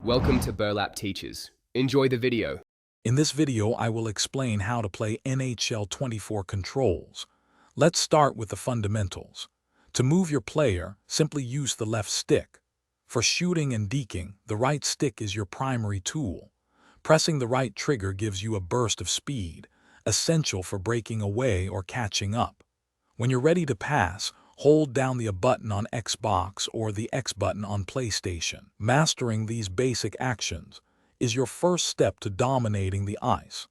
Welcome to Burlap Teachers. Enjoy the video. In this video, I will explain how to play NHL 24 controls. Let's start with the fundamentals. To move your player, simply use the left stick. For shooting and deking, the right stick is your primary tool. Pressing the right trigger gives you a burst of speed, essential for breaking away or catching up. When you're ready to pass, hold down the A button on Xbox or the X button on PlayStation. Mastering these basic actions is your first step to dominating the ice.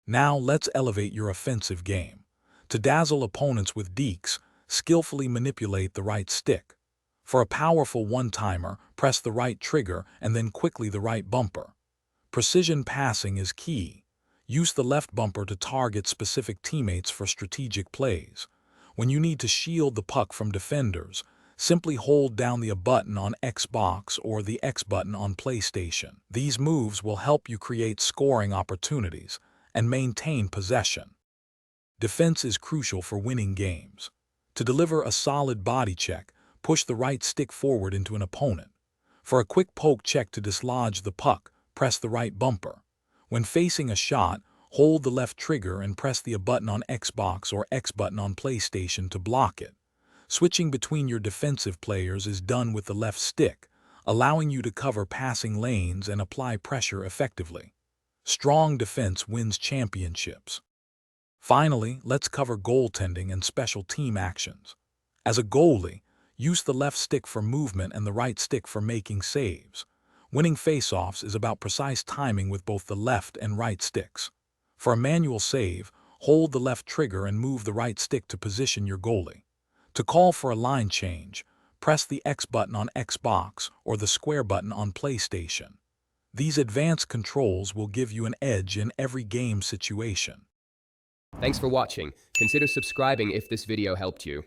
Now let's elevate your offensive game. To dazzle opponents with dekes, skillfully manipulate the right stick. For a powerful one-timer, press the right trigger and then quickly the right bumper. Precision passing is key. Use the left bumper to target specific teammates for strategic plays. When you need to shield the puck from defenders, simply hold down the A button on Xbox or the X button on PlayStation. These moves will help you create scoring opportunities and maintain possession. Defense is crucial for winning games. To deliver a solid body check, push the right stick forward into an opponent. For a quick poke check to dislodge the puck, press the right bumper. When facing a shot, hold the left trigger and press the A button on Xbox or X button on PlayStation to block it. Switching between your defensive players is done with the left stick, allowing you to cover passing lanes and apply pressure effectively. Strong defense wins championships. Finally, let's cover goaltending and special team actions. As a goalie, use the left stick for movement and the right stick for making saves. Winning faceoffs is about precise timing with both the left and right sticks. For a manual save, hold the left trigger and move the right stick to position your goalie. To call for a line change, press the X button on Xbox or the square button on PlayStation. These advanced controls will give you an edge in every game situation. Thanks for watching. Consider subscribing if this video helped you.